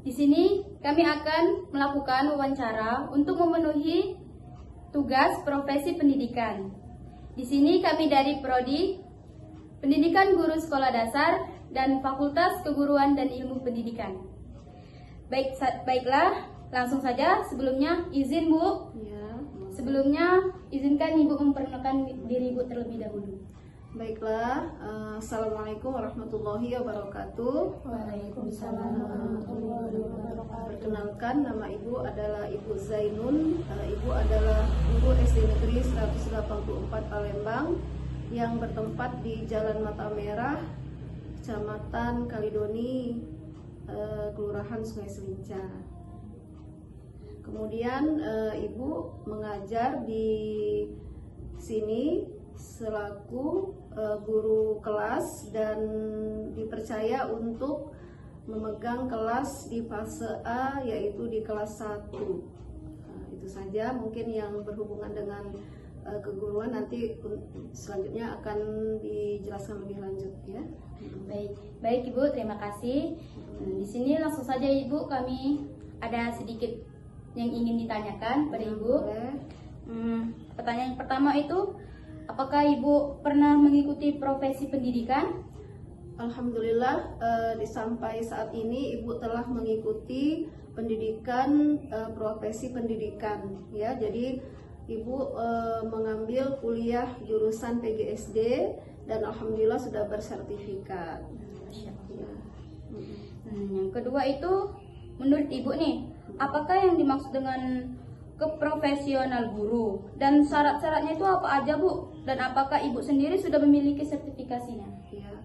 Di sini kami akan melakukan wawancara untuk memenuhi tugas profesi pendidikan. Di sini kami dari Prodi Pendidikan Guru Sekolah Dasar dan Fakultas Keguruan dan Ilmu Pendidikan. Baiklah, langsung saja. Sebelumnya izin Bu. Ya. Sebelumnya izinkan Ibu memperkenalkan diri Ibu terlebih dahulu. Baiklah, Assalamualaikum warahmatullahi wabarakatuh. Waalaikumsalam warahmatullahi wabarakatuh. Perkenalkan, nama Ibu adalah Ibu Zainun. Ibu adalah guru SD Negeri 184 Palembang yang bertempat di Jalan Mata Merah, Kecamatan Kalidoni, Kelurahan Sungai Selinca. Kemudian Ibu mengajar di sini selaku guru kelas dan dipercaya untuk memegang kelas di fase A, yaitu di kelas 1. Itu saja mungkin yang berhubungan dengan keguruan, nanti selanjutnya akan dijelaskan lebih lanjut ya. Baik Ibu, terima kasih. Di sini langsung saja Ibu, kami ada sedikit yang ingin ditanyakan pada Ibu. Pertanyaan yang pertama itu, apakah Ibu pernah mengikuti profesi pendidikan? Alhamdulillah, sampai saat ini Ibu telah mengikuti pendidikan profesi pendidikan ya. Jadi Ibu mengambil kuliah jurusan PGSD dan alhamdulillah sudah bersertifikat. Ya. Yang kedua itu, menurut Ibu nih, apakah yang dimaksud dengan keprofesional guru dan syarat-syaratnya itu apa aja Bu? Dan apakah Ibu sendiri sudah memiliki sertifikasinya? Ya,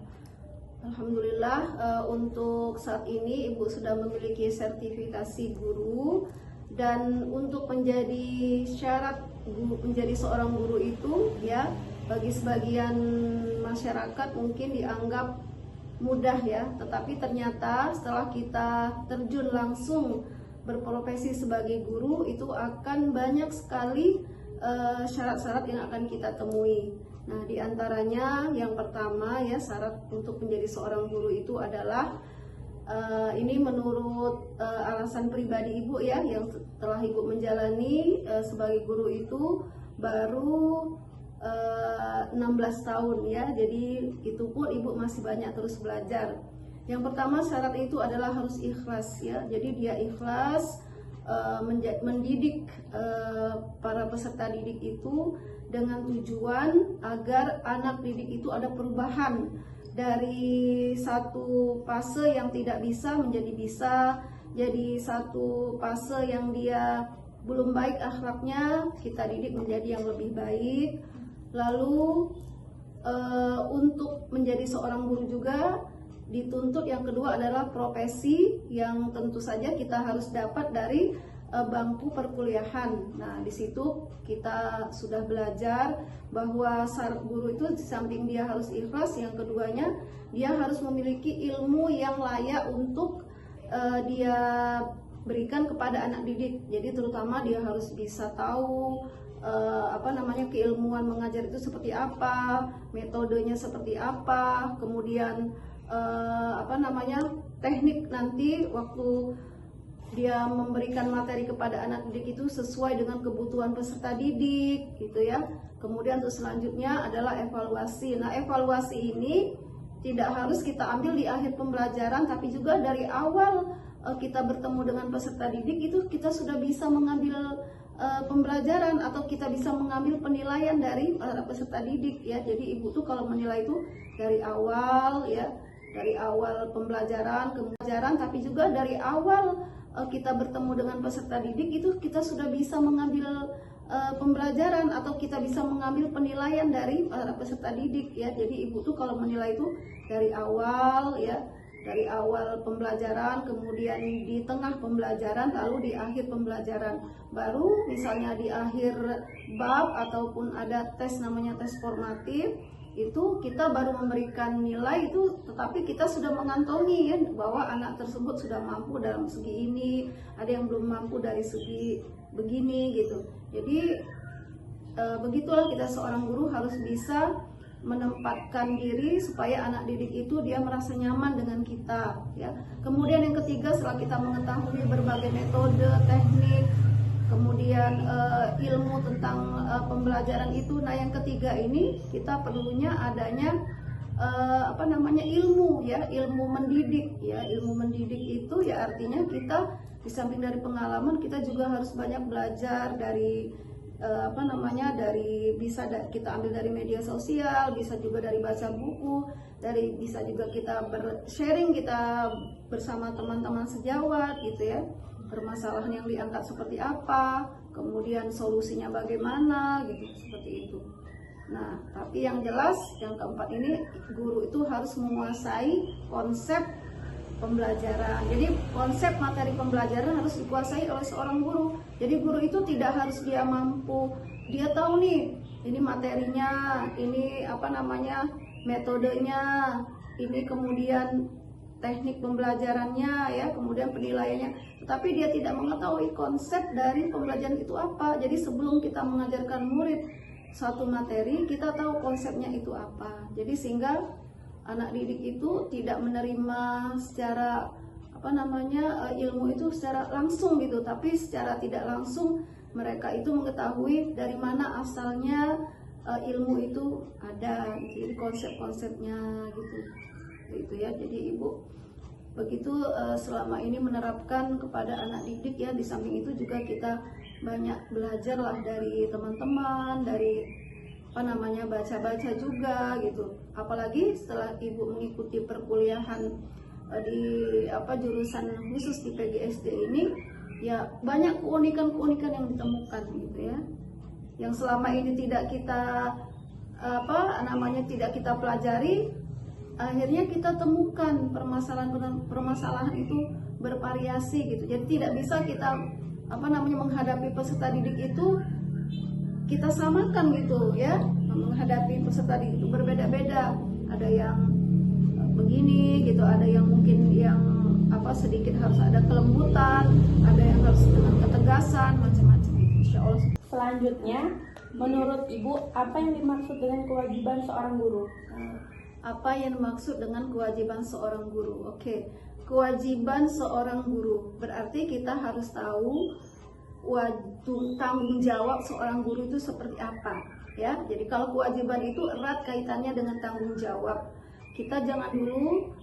alhamdulillah untuk saat ini Ibu sudah memiliki sertifikasi guru, dan untuk menjadi syarat menjadi seorang guru itu ya, bagi sebagian masyarakat mungkin dianggap mudah ya, tetapi ternyata setelah kita terjun langsung berprofesi sebagai guru itu akan banyak sekali syarat-syarat yang akan kita temui. Nah, diantaranya yang pertama ya, syarat untuk menjadi seorang guru itu adalah ini menurut alasan pribadi Ibu ya, yang telah Ibu menjalani sebagai guru itu baru 16 tahun ya, jadi itu pun Ibu masih banyak terus belajar. Yang pertama syarat itu adalah harus ikhlas ya, jadi dia ikhlas mendidik para peserta didik itu dengan tujuan agar anak didik itu ada perubahan dari satu fase yang tidak bisa menjadi bisa, jadi satu fase yang dia belum baik akhlaknya kita didik menjadi yang lebih baik. Lalu untuk menjadi seorang guru juga dituntut yang kedua adalah profesi yang tentu saja kita harus dapat dari bangku perkuliahan. Nah, di situ kita sudah belajar bahwa syarat guru itu di samping dia harus ikhlas, yang keduanya dia harus memiliki ilmu yang layak untuk dia berikan kepada anak didik. Jadi terutama dia harus bisa tahu keilmuan mengajar itu seperti apa, metodenya seperti apa, kemudian teknik nanti waktu dia memberikan materi kepada anak didik itu sesuai dengan kebutuhan peserta didik gitu ya. Kemudian untuk selanjutnya adalah evaluasi. Nah, evaluasi ini tidak harus kita ambil di akhir pembelajaran, tapi juga dari awal kita bertemu dengan peserta didik itu kita sudah bisa mengambil pembelajaran atau kita bisa mengambil penilaian dari peserta didik ya. Jadi Ibu tuh kalau menilai itu dari awal ya, dari awal pembelajaran ke pembelajaran, tapi juga dari awal kita bertemu dengan peserta didik itu kita sudah bisa mengambil pembelajaran atau kita bisa mengambil penilaian dari peserta didik ya. Jadi Ibu tuh kalau menilai itu dari awal ya, dari awal pembelajaran, kemudian di tengah pembelajaran, lalu di akhir pembelajaran. Baru misalnya di akhir bab ataupun ada tes namanya tes formatif, itu kita baru memberikan nilai itu, tetapi kita sudah mengantongi ya, bahwa anak tersebut sudah mampu dalam segi ini, ada yang belum mampu dari segi begini gitu. Jadi begitulah kita seorang guru harus bisa menempatkan diri supaya anak didik itu dia merasa nyaman dengan kita, ya. Kemudian yang ketiga, setelah kita mengetahui berbagai metode, teknik, kemudian ilmu tentang pembelajaran itu, nah yang ketiga ini kita perlunya adanya ilmu, ya, ilmu mendidik, ya. Ilmu mendidik itu ya artinya kita di samping dari pengalaman, kita juga harus banyak belajar dari kita ambil dari media sosial, bisa juga dari baca buku, bisa juga kita sharing kita bersama teman-teman sejawat gitu, ya. Permasalahan yang diangkat seperti apa, kemudian solusinya bagaimana gitu, seperti itu. Nah, tapi yang jelas yang keempat ini, guru itu harus menguasai konsep pembelajaran. Jadi konsep materi pembelajaran harus dikuasai oleh seorang guru. Jadi guru itu tidak harus dia mampu, dia tahu nih, ini materinya, ini metodenya, ini kemudian teknik pembelajarannya, ya, kemudian penilaiannya. Tetapi dia tidak mengetahui konsep dari pembelajaran itu apa. Jadi sebelum kita mengajarkan murid satu materi, kita tahu konsepnya itu apa. Jadi sehingga anak didik itu tidak menerima secara ilmu itu secara langsung gitu, tapi secara tidak langsung mereka itu mengetahui dari mana asalnya ilmu itu ada, gitu. Jadi konsep-konsepnya gitu. Itu ya. Jadi Ibu begitu selama ini menerapkan kepada anak didik, ya. Di samping itu juga kita banyak belajar lah dari teman-teman, dari baca-baca juga gitu. Apalagi setelah Ibu mengikuti perkuliahan di jurusan khusus di PGSD ini, ya banyak keunikan-keunikan yang ditemukan gitu, ya. Yang selama ini tidak kita tidak kita pelajari, akhirnya kita temukan permasalahan itu bervariasi gitu. Jadi tidak bisa kita menghadapi peserta didik itu kita samakan gitu, ya. Menghadapi peserta didik itu berbeda-beda. Ada yang begini gitu, ada yang mungkin yang sedikit harus ada kelembutan, ada yang harus dengan ketegasan, macam-macam. Insya Allah. Selanjutnya, menurut Ibu, apa yang dimaksud dengan kewajiban seorang guru? Apa yang dimaksud dengan kewajiban seorang guru? Oke, kewajiban seorang guru berarti kita harus tahu tanggung jawab seorang guru itu seperti apa, ya. Jadi kalau kewajiban itu erat kaitannya dengan tanggung jawab. Kita jangan dulu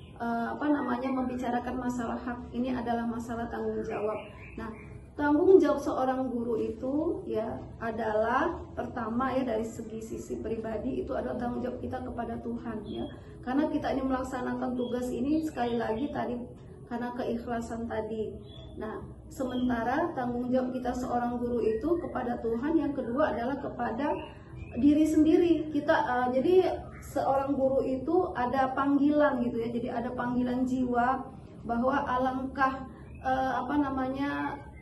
membicarakan masalah hak, ini adalah masalah tanggung jawab. Nah, tanggung jawab seorang guru itu, ya, adalah pertama, ya, dari sisi pribadi itu adalah tanggung jawab kita kepada Tuhan, ya. Karena kita ini melaksanakan tugas ini sekali lagi tadi karena keikhlasan tadi. Nah, sementara tanggung jawab kita seorang guru itu kepada Tuhan, yang kedua adalah kepada diri sendiri. Kita jadi seorang guru itu ada panggilan gitu, ya. Jadi ada panggilan jiwa bahwa alangkah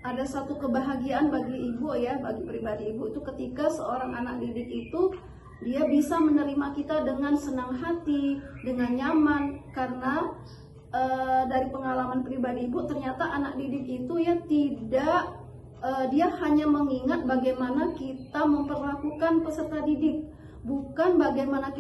ada satu kebahagiaan bagi Ibu, ya, bagi pribadi Ibu itu ketika seorang anak didik itu dia bisa menerima kita dengan senang hati, dengan nyaman, karena dari pengalaman pribadi Ibu ternyata anak didik itu, ya, tidak dia hanya mengingat bagaimana kita memperlakukan peserta didik, bukan bagaimana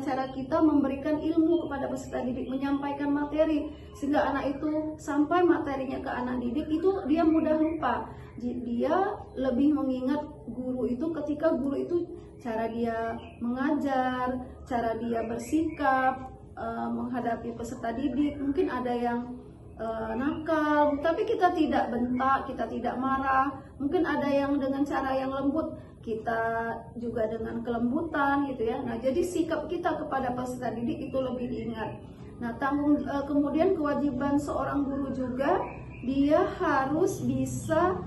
cara kita memberikan ilmu kepada peserta didik, menyampaikan materi sehingga anak itu sampai materinya ke anak didik itu dia mudah lupa. Dia lebih mengingat guru itu ketika guru itu cara dia mengajar, cara dia bersikap menghadapi peserta didik. Mungkin ada yang nakal, tapi kita tidak bentak, kita tidak marah. Mungkin ada yang dengan cara yang lembut, kita juga dengan kelembutan gitu, ya. Nah, jadi sikap kita kepada peserta didik itu lebih diingat. Nah, kemudian kewajiban seorang guru juga, dia harus bisa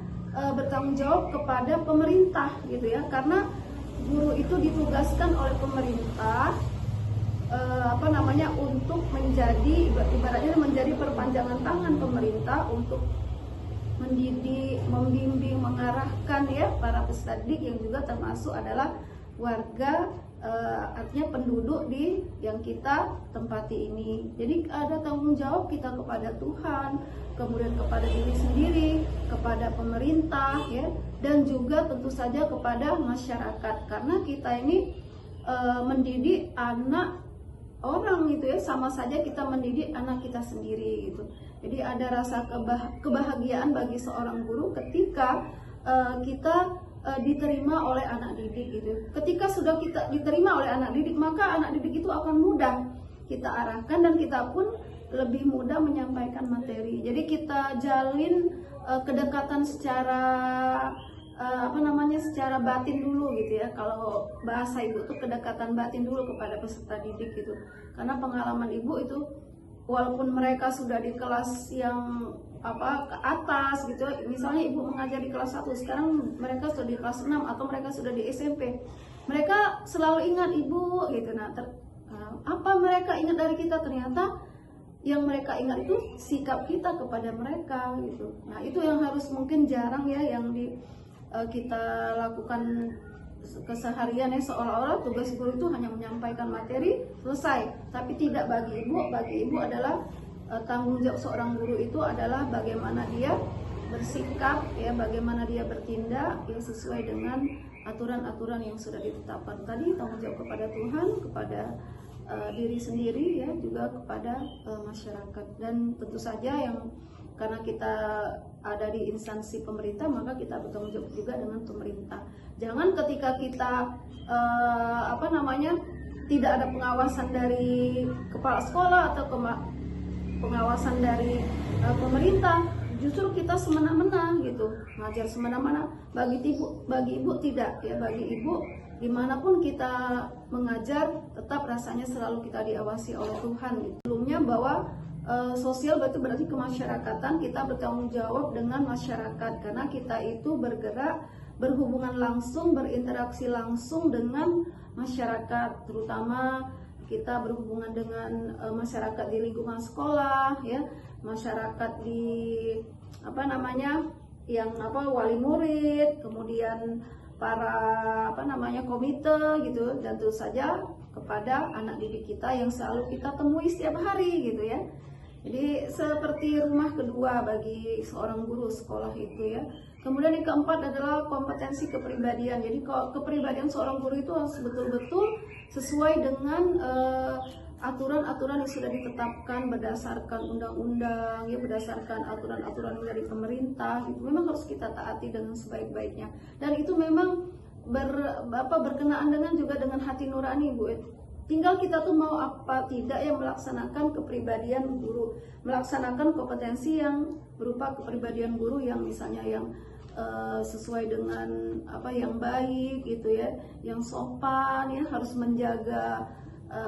bertanggung jawab kepada pemerintah gitu, ya. Karena guru itu ditugaskan oleh pemerintah untuk ibaratnya menjadi perpanjangan tangan pemerintah untuk mendidik, membimbing, mengarahkan, ya, para peserta didik yang juga termasuk adalah warga, artinya penduduk yang kita tempati ini. Jadi ada tanggung jawab kita kepada Tuhan, kemudian kepada diri sendiri, kepada pemerintah, ya, dan juga tentu saja kepada masyarakat, karena kita ini mendidik anak orang gitu ya, sama saja kita mendidik anak kita sendiri gitu. Jadi ada rasa kebahagiaan bagi seorang guru ketika kita diterima oleh anak didik gitu. Ketika sudah kita diterima oleh anak didik, maka anak didik itu akan mudah kita arahkan dan kita pun lebih mudah menyampaikan materi. Jadi kita jalin kedekatan secara secara batin dulu gitu ya. Kalau bahasa ibu tuh kedekatan batin dulu kepada peserta didik gitu. Karena pengalaman ibu itu walaupun mereka sudah di kelas yang ke atas gitu, misalnya ibu mengajar di kelas 1, sekarang mereka sudah di kelas 6 atau mereka sudah di SMP, mereka selalu ingat ibu gitu. Nah, apa mereka ingat dari kita? Ternyata yang mereka ingat itu sikap kita kepada mereka gitu. Nah, itu yang harus mungkin jarang ya yang kita lakukan keseharian ya, seolah-olah tugas guru itu hanya menyampaikan materi selesai, tapi tidak. Bagi ibu adalah tanggung jawab seorang guru itu adalah bagaimana dia bersikap ya, bagaimana dia bertindak ya sesuai dengan aturan-aturan yang sudah ditetapkan tadi. Tanggung jawab kepada Tuhan, kepada diri sendiri ya, juga kepada masyarakat. Dan tentu saja yang karena kita ada di instansi pemerintah, maka kita bertanggung jawab juga dengan pemerintah. Jangan ketika kita tidak ada pengawasan dari kepala sekolah atau pengawasan dari pemerintah, justru kita semena-mena gitu, ngajar semena-mena. Bagi ibu tidak ya, bagi ibu dimanapun kita mengajar tetap rasanya selalu kita diawasi oleh Tuhan gitu. Sebelumnya bahwa sosial itu berarti kemasyarakatan, kita bertanggung jawab dengan masyarakat karena kita itu bergerak, berhubungan langsung, berinteraksi langsung dengan masyarakat, terutama kita berhubungan dengan masyarakat di lingkungan sekolah ya, masyarakat di wali murid, kemudian para komite gitu, dan tentu saja kepada anak didik kita yang selalu kita temui setiap hari gitu ya. Jadi seperti rumah kedua bagi seorang guru sekolah itu ya. Kemudian yang keempat adalah kompetensi kepribadian. Jadi kepribadian seorang guru itu harus betul-betul sesuai dengan aturan-aturan yang sudah ditetapkan berdasarkan undang-undang ya, berdasarkan aturan-aturan dari pemerintah. Itu memang harus kita taati dengan sebaik-baiknya. Dan itu memang berkenaan dengan juga dengan hati nurani Bu. Tinggal kita tuh mau apa tidak ya melaksanakan kepribadian guru, melaksanakan kompetensi yang berupa kepribadian guru yang misalnya yang sesuai dengan yang baik gitu ya, yang sopan ya, harus menjaga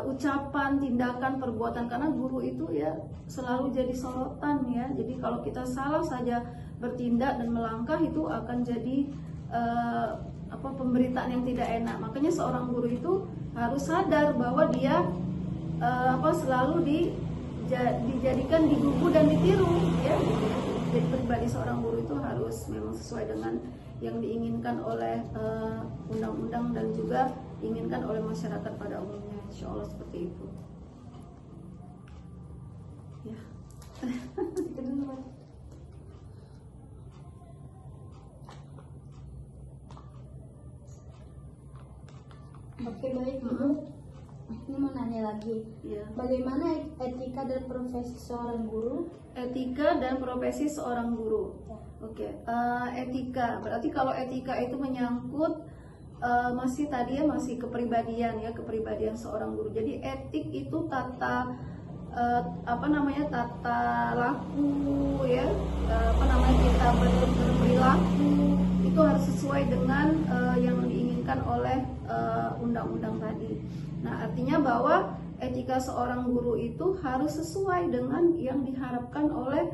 ucapan, tindakan, perbuatan, karena guru itu ya selalu jadi sorotan ya. Jadi kalau kita salah saja bertindak dan melangkah itu akan jadi pemberitaan yang tidak enak. Makanya seorang guru itu harus sadar bahwa dia selalu dijadikan digugu dan ditiru ya. Jadi pribadi seorang guru itu harus memang sesuai dengan yang diinginkan oleh undang-undang dan juga diinginkan oleh masyarakat pada umumnya. Insya Allah seperti itu ya. Itu dulu Mas. Oke, baik Bu. Ini mau nanya lagi. Ya. Bagaimana etika dan profesi seorang guru? Etika dan profesi seorang guru. Oke. Etika berarti kalau etika itu menyangkut masih kepribadian ya, kepribadian seorang guru. Jadi etik itu tata laku ya, kita berperilaku itu harus sesuai dengan yang diinginkan oleh undang-undang tadi. Nah, artinya bahwa etika seorang guru itu harus sesuai dengan yang diharapkan oleh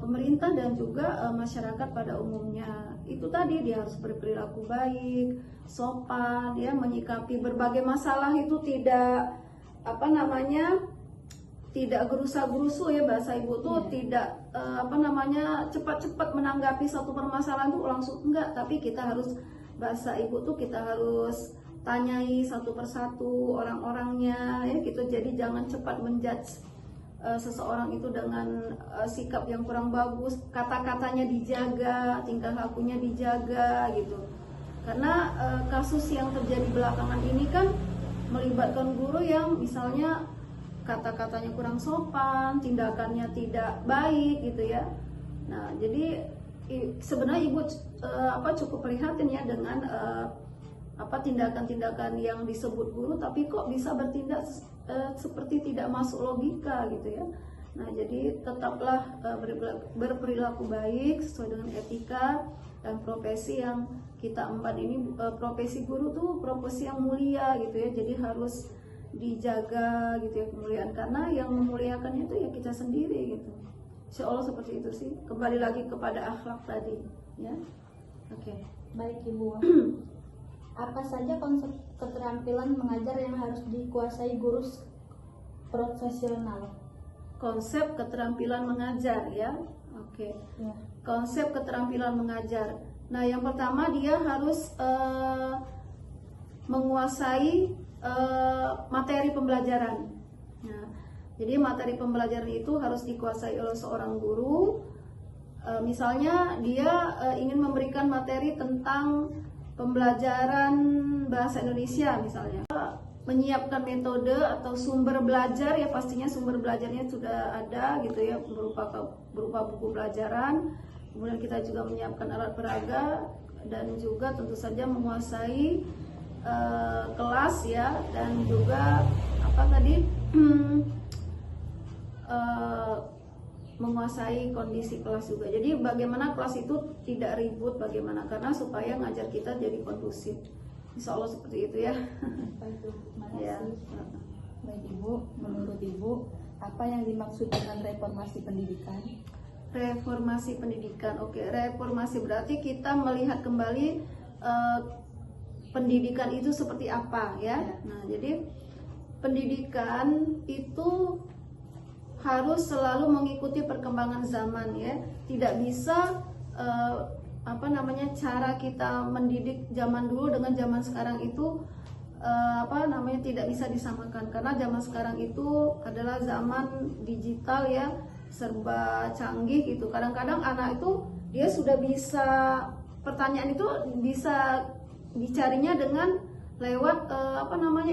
pemerintah dan juga masyarakat pada umumnya. Itu tadi, dia harus berperilaku baik, sopan, ya, menyikapi berbagai masalah itu tidak tidak gerusa-gerusu ya, bahasa ibu tuh tidak cepat-cepat menanggapi satu permasalahan tuh langsung enggak, tapi kita harus, bahasa ibu tuh kita harus tanyai satu persatu orang-orangnya ya gitu. Jadi jangan cepat menjudge seseorang itu dengan sikap yang kurang bagus, kata-katanya dijaga, tingkah lakunya dijaga gitu. Karena kasus yang terjadi belakangan ini kan melibatkan guru yang misalnya kata-katanya kurang sopan, tindakannya tidak baik gitu ya. Nah, jadi sebenarnya ibu cukup prihatin ya dengan tindakan-tindakan yang disebut guru, tapi kok bisa bertindak seperti tidak masuk logika gitu ya. Nah, jadi tetaplah berperilaku baik sesuai dengan etika dan profesi yang kita emban ini. Profesi guru tuh profesi yang mulia gitu ya, jadi harus dijaga gitu ya kemuliaan, karena yang memuliakannya itu ya kita sendiri gitu. Insya Allah seperti itu sih, kembali lagi kepada akhlak tadi ya. Oke. Baik Ibu. Apa saja konsep keterampilan mengajar yang harus dikuasai guru profesional? Konsep keterampilan mengajar ya. Oke. Ya. Konsep keterampilan mengajar. Nah, yang pertama dia harus menguasai materi pembelajaran. Nah, jadi materi pembelajaran itu harus dikuasai oleh seorang guru. Misalnya dia ingin memberikan materi tentang pembelajaran bahasa Indonesia misalnya, menyiapkan metode atau sumber belajar ya, pastinya sumber belajarnya sudah ada gitu ya, berupa buku pelajaran. Kemudian kita juga menyiapkan alat peraga dan juga tentu saja menguasai kelas ya, dan juga menguasai kondisi kelas juga. Jadi bagaimana kelas itu tidak ribut, bagaimana, karena supaya ngajar kita jadi kondusif. Insya Allah seperti itu ya. Baik, terima Ya. kasih. Baik Ibu, menurut Ibu apa yang dimaksud dengan reformasi pendidikan? Reformasi pendidikan, oke. Reformasi berarti kita melihat kembali pendidikan itu seperti apa ya. Nah, jadi pendidikan itu harus selalu mengikuti perkembangan zaman ya. Tidak bisa cara kita mendidik zaman dulu dengan zaman sekarang itu tidak bisa disamakan, karena zaman sekarang itu adalah zaman digital ya, serba canggih gitu. Kadang-kadang anak itu dia sudah bisa, pertanyaan itu bisa dicarinya dengan lewat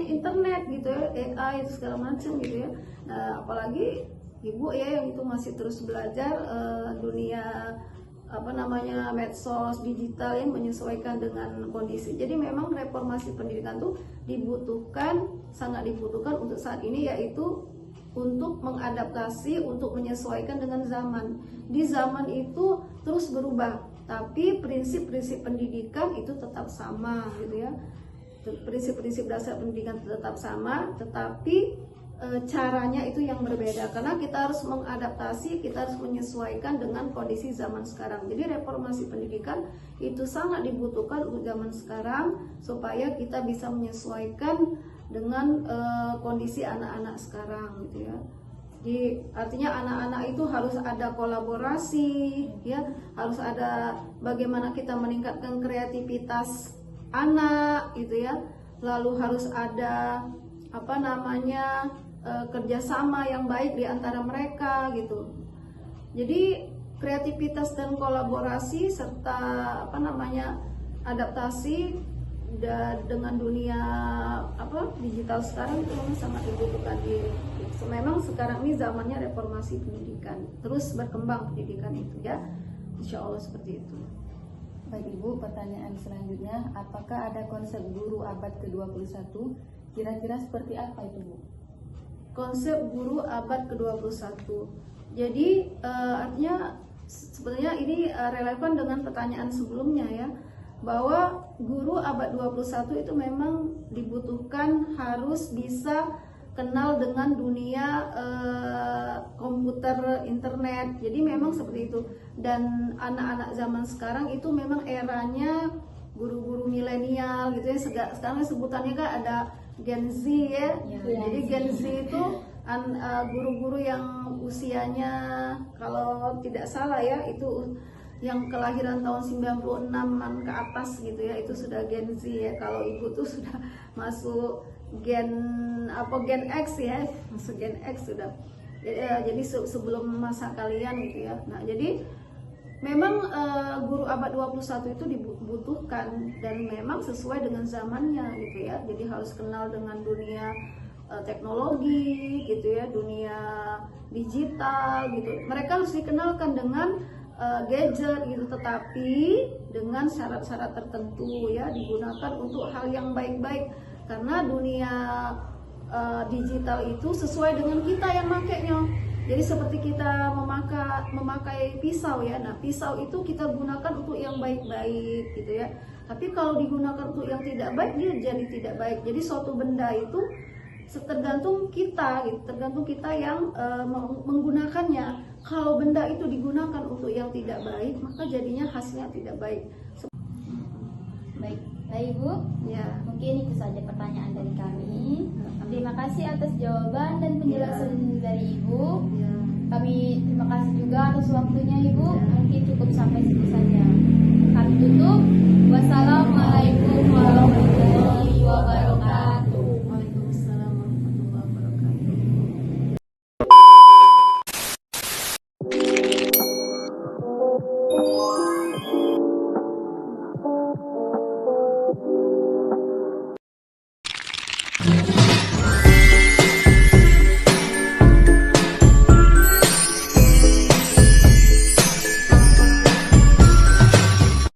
internet gitu ya, AI itu segala macam gitu ya. Nah, apalagi ibu ya yang itu masih terus belajar dunia medsos digital yang menyesuaikan dengan kondisi. Jadi memang reformasi pendidikan tuh sangat dibutuhkan untuk saat ini, yaitu untuk mengadaptasi, untuk menyesuaikan dengan zaman. Di zaman itu terus berubah, tapi prinsip-prinsip pendidikan itu tetap sama gitu ya. Prinsip-prinsip dasar pendidikan tetap sama, tetapi caranya itu yang berbeda, karena kita harus mengadaptasi, kita harus menyesuaikan dengan kondisi zaman sekarang. Jadi reformasi pendidikan itu sangat dibutuhkan untuk zaman sekarang, supaya kita bisa menyesuaikan dengan kondisi anak-anak sekarang gitu ya. Jadi artinya anak-anak itu harus ada kolaborasi ya, harus ada bagaimana kita meningkatkan kreativitas anak gitu ya. Lalu harus ada kerjasama yang baik di antara mereka gitu. Jadi kreativitas dan kolaborasi serta adaptasi dengan dunia digital sekarang itu memang sangat dibutuhkan. Memang sekarang ini zamannya reformasi pendidikan, terus berkembang pendidikan itu ya. Insya Allah seperti itu. Baik Ibu, pertanyaan selanjutnya, apakah ada konsep guru abad ke-21? Kira-kira seperti apa itu Bu? Konsep guru abad ke-21. Jadi artinya sebenarnya ini relevan dengan pertanyaan sebelumnya ya, bahwa guru abad 21 itu memang dibutuhkan harus bisa kenal dengan dunia komputer, internet. Jadi memang seperti itu. Dan anak-anak zaman sekarang itu memang eranya guru-guru milenial gitu ya. Sekarang sebutannya kan ada Gen Z ya. Jadi Gen Z itu guru-guru yang usianya kalau tidak salah ya itu yang kelahiran tahun 96-an ke atas gitu ya, itu sudah Gen Z ya. Kalau ibu tuh sudah masuk Gen X ya, masuk Gen X sudah. Jadi sebelum masa kalian gitu ya. Nah, jadi Memang guru abad 21 itu dibutuhkan dan memang sesuai dengan zamannya gitu ya. Jadi harus kenal dengan dunia teknologi gitu ya, dunia digital gitu. Mereka harus dikenalkan dengan gadget gitu, tetapi dengan syarat-syarat tertentu ya, digunakan untuk hal yang baik-baik karena dunia digital itu sesuai dengan kita yang makainya. Jadi seperti kita memakai pisau ya. Nah, pisau itu kita gunakan untuk yang baik-baik gitu ya. Tapi kalau digunakan untuk yang tidak baik, dia jadi tidak baik. Jadi suatu benda itu tergantung kita gitu, tergantung kita yang menggunakannya. Kalau benda itu digunakan untuk yang tidak baik, maka jadinya hasilnya tidak baik. Baik, Ibu. Ya. Mungkin itu saja pertanyaan dari kami. Terima kasih atas jawaban dan penjelasan dari Ibu. Ya. Kami terima kasih juga atas waktunya Ibu. Mungkin cukup sampai situ saja. Kami tutup. Wassalamualaikum